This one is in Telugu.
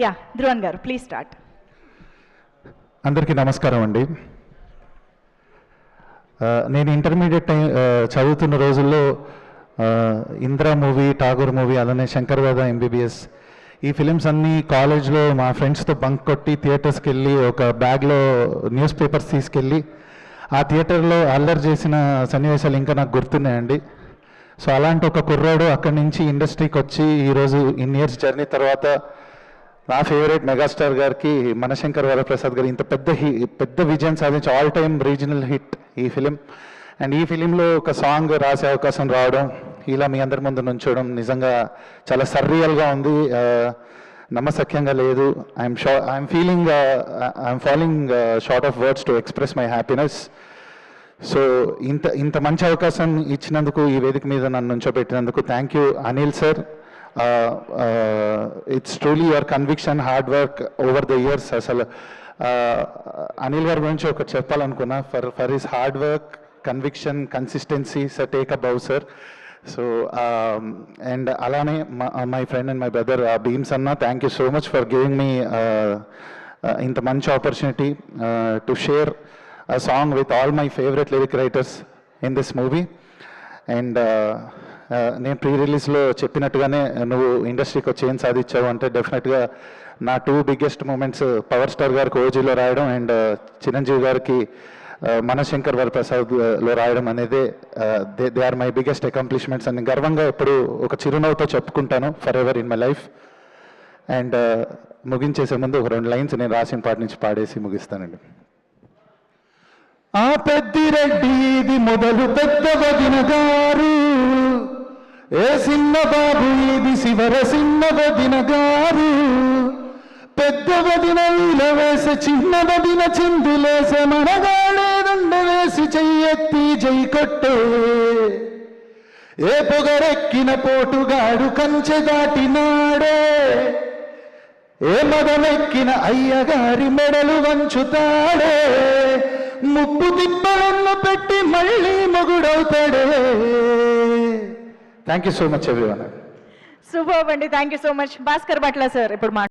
యా ధ్రువన్ గారు ప్లీజ్ స్టార్ట్. అందరికీ నమస్కారం అండి. నేను ఇంటర్మీడియట్ చదువుతున్న రోజుల్లో ఇంద్ర మూవీ, ఠాగూర్ మూవీ, అలానే శంకర్వేద ఎంబీబీఎస్ ఈ ఫిలిమ్స్ అన్నీ కాలేజ్లో మా ఫ్రెండ్స్తో బంక్ కొట్టి థియేటర్స్కి వెళ్ళి ఒక బ్యాగ్లో న్యూస్ పేపర్స్ తీసుకెళ్ళి ఆ థియేటర్లో అల్లరి చేసిన సన్నివేశాలు ఇంకా నాకు గుర్తున్నాయండి. సో అలాంటి ఒక కుర్రాడు అక్కడి నుంచి ఇండస్ట్రీకి వచ్చి ఈరోజు ఇన్ని ఇయర్స్ జర్నీ తర్వాత నా ఫేవరెట్ మెగాస్టార్ గారికి మనశంకర్ వరప్రసాద్ గారు ఇంత పెద్ద విజయం సాధించి ఆల్ టైమ్ రీజనల్ హిట్ ఈ ఫిలిం. అండ్ ఈ ఫిలింలో ఒక సాంగ్ రాసే అవకాశం రావడం, ఇలా మీ అందరి ముందు నుంచోవడం నిజంగా చాలా సర్రియల్గా ఉంది, నమ్మశక్యంగా లేదు. I'm following short of words to express my happiness. So ఇంత మంచి అవకాశం ఇచ్చినందుకు, ఈ వేదిక మీద నన్ను నుంచోబెట్టినందుకు thank you Anil sir. It's truly your conviction, hard work over the years. అసలు అనిల్ గారి గురించి ఒకటి చెప్పాలనుకున్నా, for his hard work, conviction, consistency sir take a bow sir. So and అలానే my friend and my brother Bheems అన్న, thank you so much for giving మీ ఇంత మంచి opportunity to share a song with all my favorite lyric writers in this movie. And నేను ప్రీ రిలీజ్లో చెప్పినట్టుగానే నువ్వు ఇండస్ట్రీకి వచ్చి ఏం సాధించావు అంటే డెఫినెట్గా నా 2 బిగ్గెస్ట్ మూమెంట్స్ పవర్ స్టార్ గారికి ఓజీలో రాయడం అండ్ చిరంజీవి గారికి మనశంకర్ వరప్రసాద్లో రాయడం అనేది they are my biggest accomplishments అని గర్వంగా ఎప్పుడు ఒక చిరునవ్వుతో చెప్పుకుంటాను for ever in my life. And ముగించేసే ముందు ఒక 2 లైన్స్ నేను రాసిన పాట నుంచి పాడేసి ముగిస్తానండి. ఆ పెద్దిరెడ్డి ఇది మొదలు పెద్ద వదిన గారు, ఏ చిన్న బాబు ఇది శివర చిన్న వదిన గారు, పెద్ద వదిన ఈల వేసే చిన్న వదిన చిందులేసే మనగాడే దండ వేసి చెయ్యెత్తి జై కొట్టే, ఏ పొగరెక్కిన పోటుగాడు కంచె దాటినాడే, ఏ మదమెక్కిన అయ్యగారి మెడలు వంచుతాడే, ముప్పు తిప్పలను పెట్టి మళ్ళీ మొగుడవుతాడే. Thank you so much everyone. Super అండి, thank you so much. Bhaskar Bhatla sir ఇప్పుడు